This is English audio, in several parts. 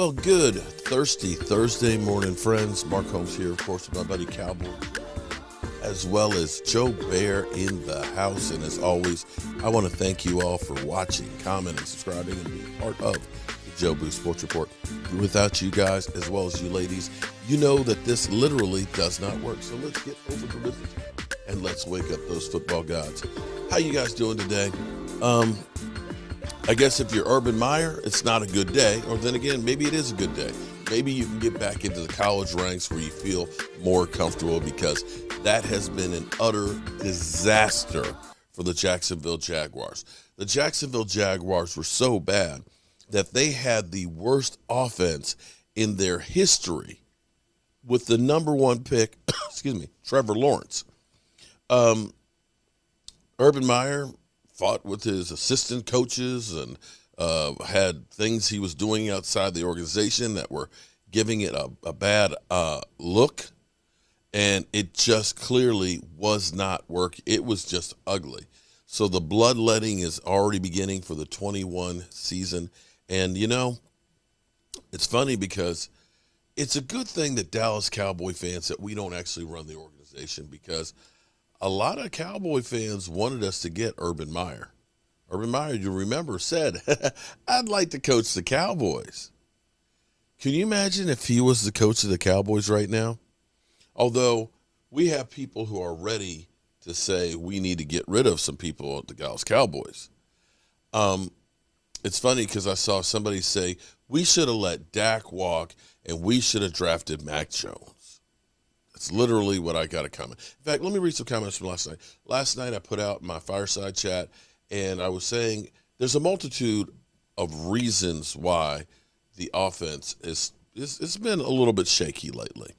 Well, good thirsty Thursday morning, friends. Mark Holmes here, of course, with my buddy Cowboy, as well as Joe Bear in the house. And as always, I want to thank you all for watching, commenting, subscribing, and being part of the Joe Boo Sports Report. Without you guys, as well as you ladies, you know that this literally does not work. So let's get over to business and let's wake up those football gods. How you guys doing today? I guess if you're Urban Meyer, it's not a good day. Or then again, maybe it is a good day. Maybe you can get back into the college ranks where you feel more comfortable, because that has been an utter disaster for the Jacksonville Jaguars. The Jacksonville Jaguars were so bad that they had the worst offense in their history with the number one pick, Trevor Lawrence. Urban Meyer fought with his assistant coaches and had things he was doing outside the organization that were giving it a bad look, and it just clearly was not working. It was just ugly. So the bloodletting is already beginning for the 21 season, and you know, it's funny because it's a good thing that Dallas Cowboy fans that we don't actually run the organization, because a lot of Cowboy fans wanted us to get Urban Meyer. Urban Meyer, you remember, said, I'd like to coach the Cowboys. Can you imagine if he was the coach of the Cowboys right now? Although we have people who are ready to say we need to get rid of some people at the Dallas Cowboys. It's funny because I saw somebody say we should have let Dak walk and we should have drafted Mac Jones. That's literally what I got a comment. In fact, let me read some comments from last night. Last night I put out my fireside chat, and I was saying there's a multitude of reasons why the offense it's been a little bit shaky lately.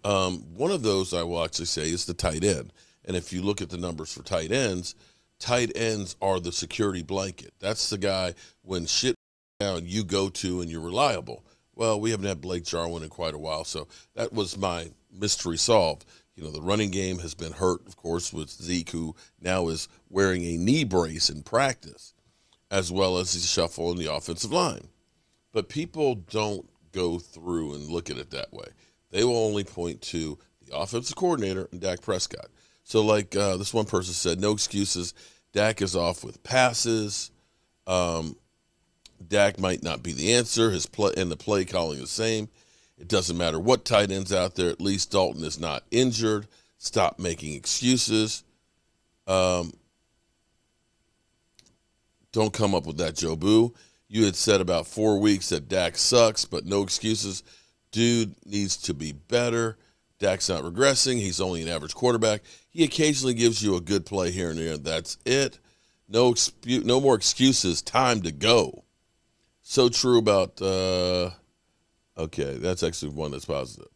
One of those I will actually say is the tight end. And if you look at the numbers for tight ends are the security blanket. That's the guy when shit down you go to and you're reliable. Well, we haven't had Blake Jarwin in quite a while, so that was my mystery solved. You know, the running game has been hurt, of course, with Zeke, who now is wearing a knee brace in practice, as well as the shuffle in the offensive line. But people don't go through and look at it that way. They will only point to the offensive coordinator and Dak Prescott. So like this one person said, no excuses. Dak is off with passes. Dak might not be the answer. His play and the play calling is the same. It doesn't matter what tight end's out there. At least Dalton is not injured. Stop making excuses. Don't come up with that, Joe Boo. You had said about 4 weeks that Dak sucks, but no excuses. Dude needs to be better. Dak's not regressing. He's only an average quarterback. He occasionally gives you a good play here and there. That's it. No more excuses. Time to go. So true about okay, that's actually one that's positive.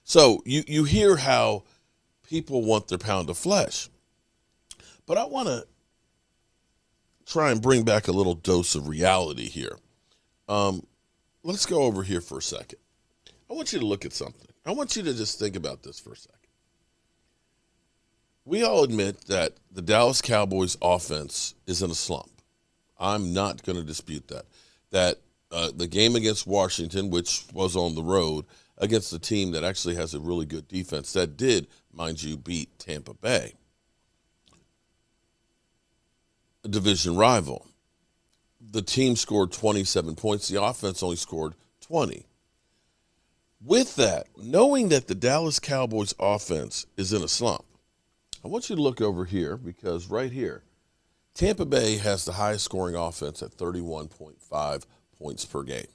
So you hear how people want their pound of flesh. But I want to try and bring back a little dose of reality here. Let's go over here for a second. I want you to look at something. I want you to just think about this for a second. We all admit that the Dallas Cowboys offense is in a slump. I'm not going to dispute that. That the game against Washington, which was on the road, against a team that actually has a really good defense, that did, mind you, beat Tampa Bay, a division rival. The team scored 27 points. The offense only scored 20. With that, knowing that the Dallas Cowboys offense is in a slump, I want you to look over here, because right here, Tampa Bay has the highest scoring offense at 31.5 points per game.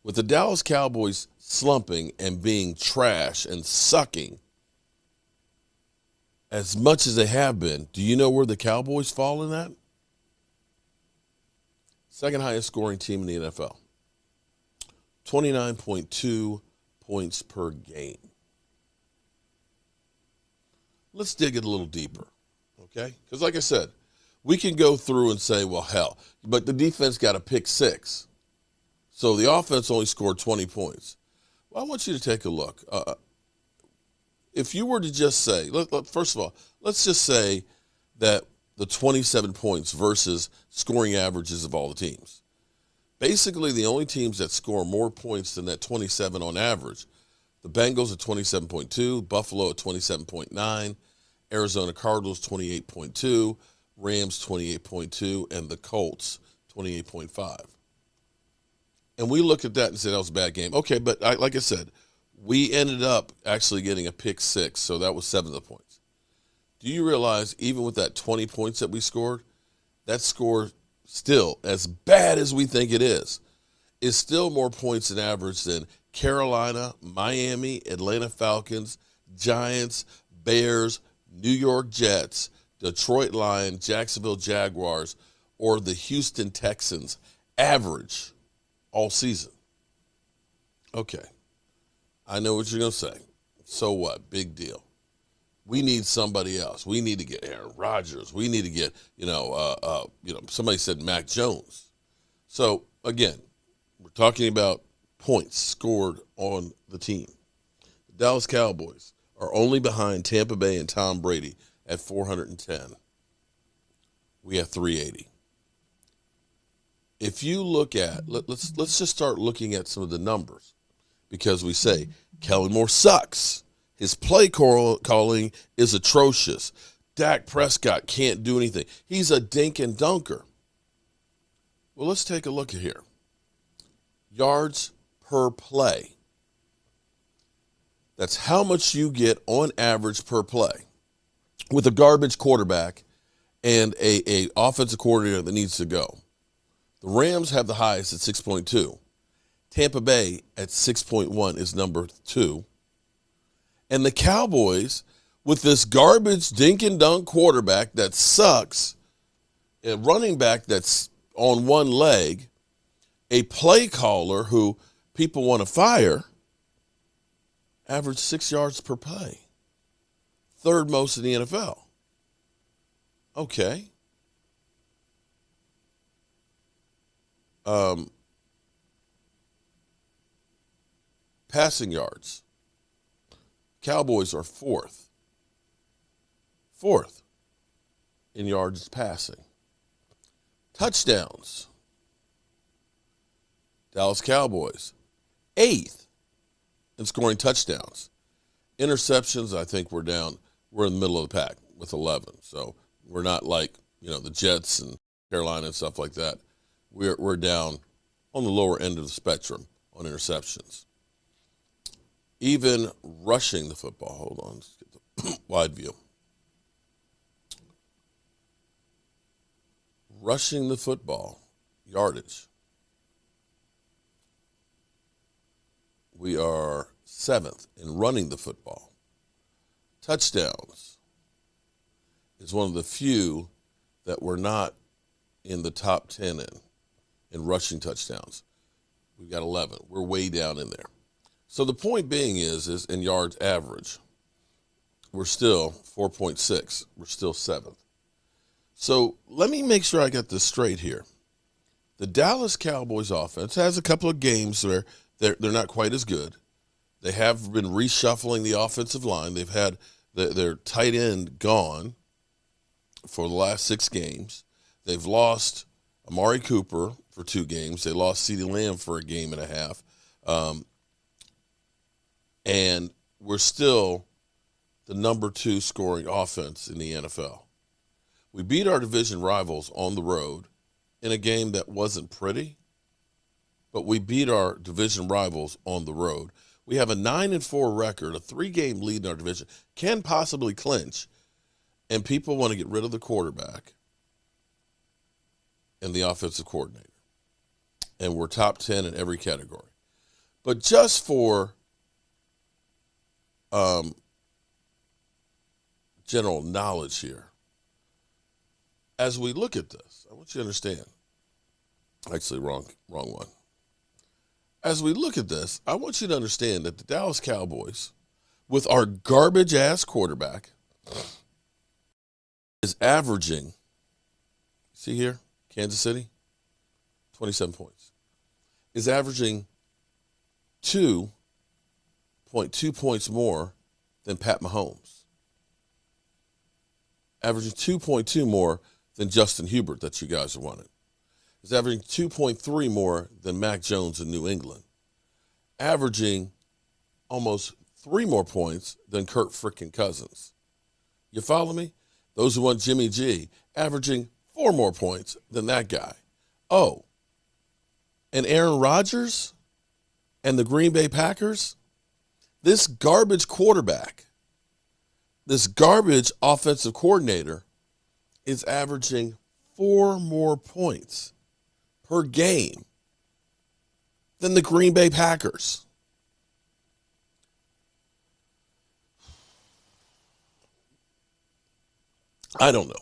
With the Dallas Cowboys slumping and being trash and sucking as much as they have been, do you know where the Cowboys fall in that? Second highest scoring team in the NFL. 29.2 points per game. Let's dig it a little deeper, okay? Because like I said, we can go through and say, well, hell, but the defense got a pick six. So the offense only scored 20 points. Well, I want you to take a look. If you were to just say, first of all, let's just say that the 27 points versus scoring averages of all the teams. Basically, the only teams that score more points than that 27 on average, the Bengals at 27.2, Buffalo at 27.9, Arizona Cardinals 28.2, Rams 28.2, and the Colts 28.5. And we look at that and say that was a bad game. Okay, but like I said, we ended up actually getting a pick six, so that was 7 of the points. Do you realize even with that 20 points that we scored, that score still, as bad as we think it is still more points than average than Carolina, Miami, Atlanta Falcons, Giants, Bears, New York Jets, Detroit Lions, Jacksonville Jaguars, or the Houston Texans average all season. Okay, I know what you're going to say. So what? Big deal. We need somebody else. We need to get Aaron Rodgers. We need to get, somebody said Mac Jones. So, again, we're talking about points scored on the team. The Dallas Cowboys are only behind Tampa Bay and Tom Brady at 410. We have 380. If you look at, let's just start looking at some of the numbers, because we say Kellen Moore sucks. His play calling is atrocious. Dak Prescott can't do anything. He's a dink and dunker. Well, let's take a look at here. Yards per play. That's how much you get on average per play with a garbage quarterback and a offensive coordinator that needs to go. The Rams have the highest at 6.2. Tampa Bay at 6.1 is number 2. And the Cowboys, with this garbage dink and dunk quarterback that sucks, a running back that's on one leg, a play caller who people want to fire, average 6 yards per play. Third most in the NFL. Okay. Passing yards. Cowboys are fourth in yards passing. Touchdowns. Dallas Cowboys, 8th in scoring touchdowns. Interceptions, I think we're in the middle of the pack with 11. So we're not like, the Jets and Carolina and stuff like that. We're down on the lower end of the spectrum on interceptions. Even rushing the football. Hold on, let's get the wide view. Rushing the football, yardage. We are 7th in running the football. Touchdowns is one of the few that we're not in the top 10 in rushing touchdowns. We've got 11. We're way down in there. So the point being is in yards average, we're still 4.6. We're still 7th. So let me make sure I got this straight here. The Dallas Cowboys offense has a couple of games where they're not quite as good. They have been reshuffling the offensive line. They've had their tight end gone for the last 6 games. They've lost Amari Cooper for 2 games. They lost CeeDee Lamb for a game and a half. And we're still the number 2 scoring offense in the NFL. We beat our division rivals on the road in a game that wasn't pretty, but we beat our division rivals on the road. We have a 9-4 record, a 3-game lead in our division, can possibly clinch, and people want to get rid of the quarterback and the offensive coordinator. And we're top 10 in every category. But just for general knowledge here, as we look at this, I want you to understand. Actually, wrong one. As we look at this, I want you to understand that the Dallas Cowboys, with our garbage-ass quarterback, is averaging, see here, Kansas City, 27 points, is averaging 2.2 points more than Pat Mahomes. Averaging 2.2 more than Justin Herbert that you guys are wanting. is averaging 2.3 more than Mac Jones in New England, averaging almost 3 more points than Kirk frickin' Cousins. You follow me? Those who want Jimmy G, averaging 4 more points than that guy. Oh, and Aaron Rodgers and the Green Bay Packers, this garbage quarterback, this garbage offensive coordinator is averaging 4 more points per game than the Green Bay Packers. I don't know.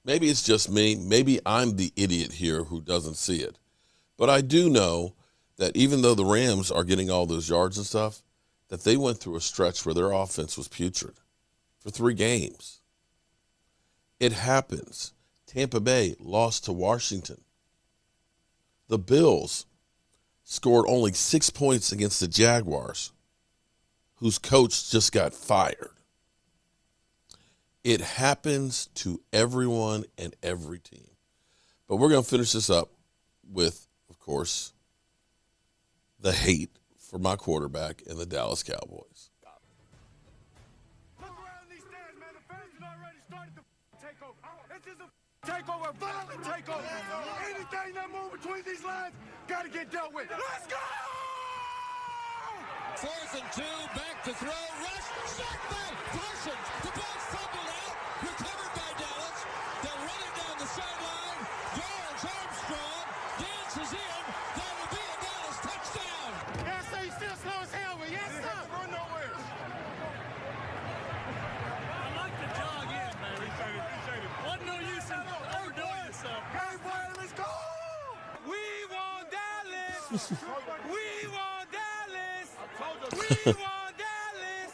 Maybe it's just me. Maybe I'm the idiot here who doesn't see it. But I do know that even though the Rams are getting all those yards and stuff, that they went through a stretch where their offense was putrid for 3 games. It happens. Tampa Bay lost to Washington. The Bills scored only 6 points against the Jaguars, whose coach just got fired. It happens to everyone and every team. But we're going to finish this up with, of course, the hate for my quarterback and the Dallas Cowboys. Look around these stands, man. The fans have already started the takeover. It's just a takeover, violent takeover. Anything that moves between these lines got to get dealt with. Let's go! 4th and 2, back to throw, rush, shot by Parsons. The ball's fumbled out, recovered by Dallas. They'll run it down the sideline. George Armstrong dances in. That will be a Dallas touchdown. Yes, sir. He's still slow as hell, but yes, sir. Run nowhere. I like the jog in, man. Appreciate it. Wasn't no use in overdoing yourself. Hey, boy, let's go! We want Dallas. We want Dallas. We want Dallas.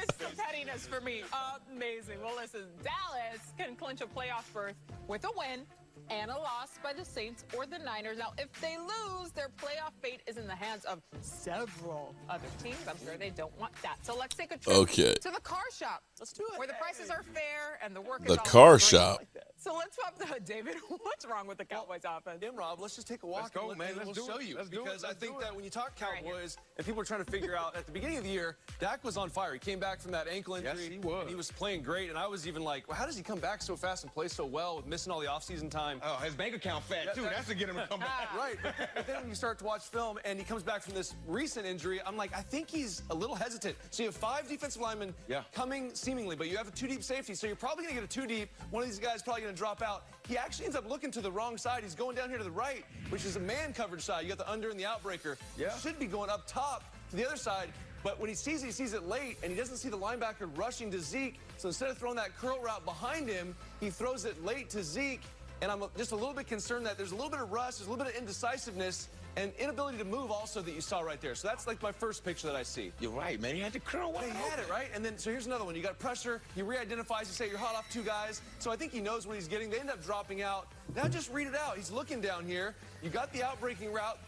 It's the pettiness for me. Amazing. Well, listen, Dallas can clinch a playoff berth with a win and a loss by the Saints or the Niners. Now, if they lose, their playoff fate is in the hands of several other teams. I'm sure they don't want that. So let's take a trip to the car shop. Let's do it. Where the prices are fair and the work is The all car great. shop. So let's swap the hood, David. What's wrong with the Cowboys offense? Rob, let's just take a walk. Let's go, and man. We'll Let's do show it. you. Let's do it. Because I Let's think do it. that when you talk Right here. Cowboys, and people are trying to figure out, at the beginning of the year, Dak was on fire. He came back from that ankle injury. Yes, he was. And he was playing great. And I was even like, well, how does he come back so fast and play so well with missing all the offseason time? Oh, his bank account fat, too. That's to get him to come back. Right. But then when you start to watch film and he comes back from this recent injury, I'm like, I think he's a little hesitant. So you have 5 defensive linemen coming seemingly, but you have a 2 deep safety. So you're probably going to get a 2 deep. One of these guys probably going to drop out. He actually ends up looking to the wrong side. He's going down here to the right, which is a man coverage side. You got the under and the outbreaker. Yeah. Should be going up top to the other side. But when he sees it late, and he doesn't see the linebacker rushing to Zeke. So instead of throwing that curl route behind him, he throws it late to Zeke. And I'm just a little bit concerned that there's a little bit of rust, there's a little bit of indecisiveness, and inability to move also that you saw right there. So that's like my first picture that I see. You're right, man. He had to curl They had it, right? And then, so here's another one. You got pressure. He re-identifies. You say you're hot off 2 guys. So I think he knows what he's getting. They end up dropping out. Now just read it out. He's looking down here. You got the outbreaking route.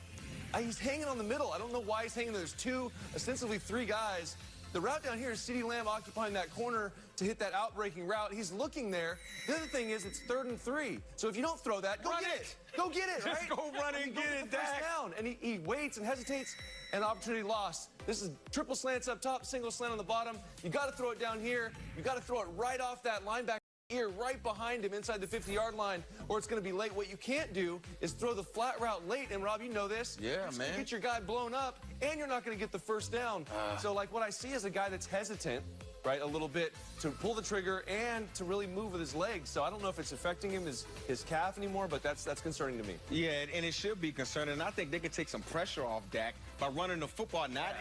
He's hanging on the middle. I don't know why he's hanging there. There's 2, ostensibly 3 guys. The route down here is CeeDee Lamb occupying that corner to hit that outbreaking route. He's looking there. The other thing is it's 3rd and 3. So if you don't throw that, go get it. Go get it, right? Just go run and get it, Dak. Down. And he waits and hesitates, and opportunity lost. This is triple slants up top, single slant on the bottom. You got to throw it down here. You got to throw it right off that linebacker ear, right behind him inside the 50-yard line, or it's going to be late. What you can't do is throw the flat route late, and Rob, you know this. Yeah, You're just gonna man. get your guy blown up, and you're not going to get the first down. So, like, what I see is a guy that's hesitant, right, a little bit, to pull the trigger and to really move with his legs. So I don't know if it's affecting him, his calf anymore, but that's concerning to me. Yeah, and it should be concerning. I think they could take some pressure off Dak by running the football, not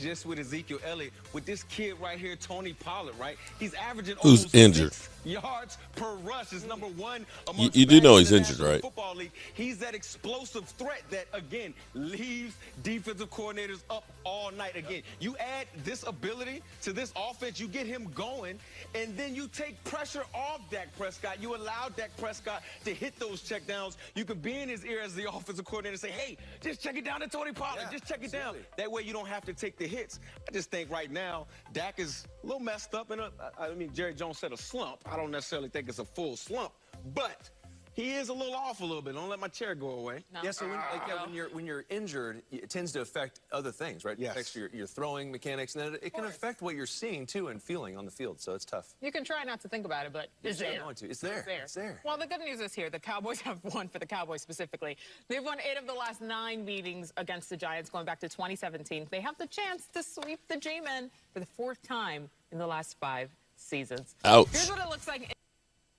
just with Ezekiel Elliott, with this kid right here, Tony Pollard, right? He's averaging Who's almost injured? 6 yards per rush. Is number 1 amongst You do know backs he's in the injured, National right? Football League. He's that explosive threat that, again, leaves defensive coordinators up all night. Again, you add this ability to this offense, you get him going, and then you take pressure off Dak Prescott. You allow Dak Prescott to hit those checkdowns. You can be in his ear as the offensive coordinator and say, hey, just check it down to Tony Pollard. Yeah, just check it down. absolutely. That way you don't have to take the hits. I just think right now, Dak is a little messed up. I mean, Jerry Jones said a slump. I don't necessarily think it's a full slump, but he is a little off a little bit. Don't let my chair go away. No. Yeah, so when you're injured, it tends to affect other things, right? Yes. It affects your throwing mechanics, and then it can affect what you're seeing, too, and feeling on the field, so it's tough. You can try not to think about it, but it's there. Going to. It's there. It's there. Well, the good news is here. The Cowboys have won, for the Cowboys specifically. They've won 8 of the last 9 meetings against the Giants going back to 2017. They have the chance to sweep the G-Men for the 4th time in the last 5 seasons. Ouch. Here's what it looks like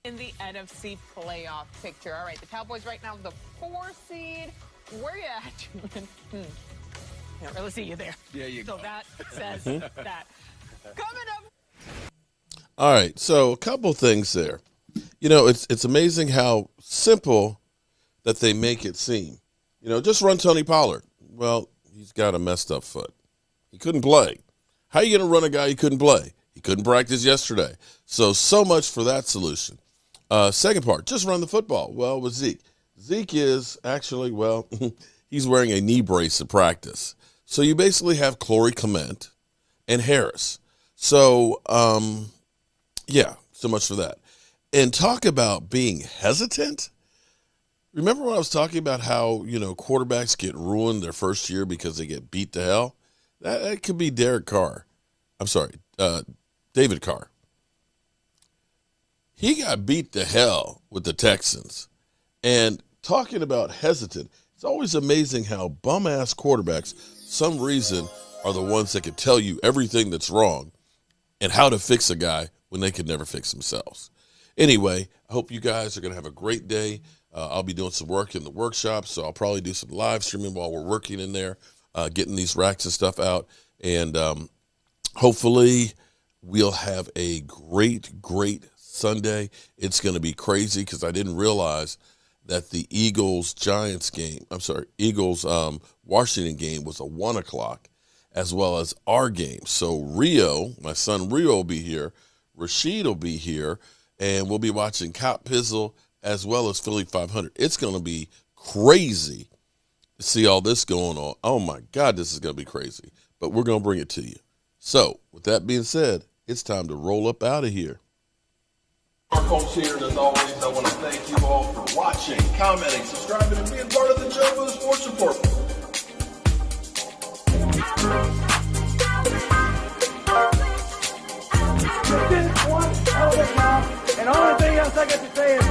in the NFC playoff picture. All right, the Cowboys right now the 4 seed. Where you at, G-Men? Can't really see you there. Yeah, you So go. that says that. Coming up. All right, so a couple things there. You know, it's amazing how simple that they make it seem. You know, just run Tony Pollard. Well, he's got a messed up foot. He couldn't play. How are you going to run a guy he couldn't play? He couldn't practice yesterday. So much for that solution. Second part, just run the football. Well, with Zeke. Zeke is actually, well, he's wearing a knee brace at practice. So you basically have Corey Clement and Harris. So, yeah, so much for that. And talk about being hesitant. Remember when I was talking about how, you know, quarterbacks get ruined their first year because they get beat to hell? That could be David Carr. He got beat to hell with the Texans. And talking about hesitant, it's always amazing how bum-ass quarterbacks, some reason, are the ones that can tell you everything that's wrong and how to fix a guy when they can never fix themselves. Anyway, I hope you guys are going to have a great day. I'll be doing some work in the workshop, so I'll probably do some live streaming while we're working in there, getting these racks and stuff out. And hopefully we'll have a great Sunday. It's going to be crazy because I didn't realize that the Eagles-Washington game was a 1 o'clock as well as our game. So Rio, my son Rio will be here. Rashid will be here. And we'll be watching Cop Pizzle as well as Philly 500. It's going to be crazy to see all this going on. Oh, my God, this is going to be crazy. But we're going to bring it to you. So, with that being said, it's time to roll up out of here. Our Colts here, and as always, I want to thank you all for watching, commenting, subscribing, and being part of the Joe Boo Sports Report. You did one hell of a job, and the only thing else I got to say is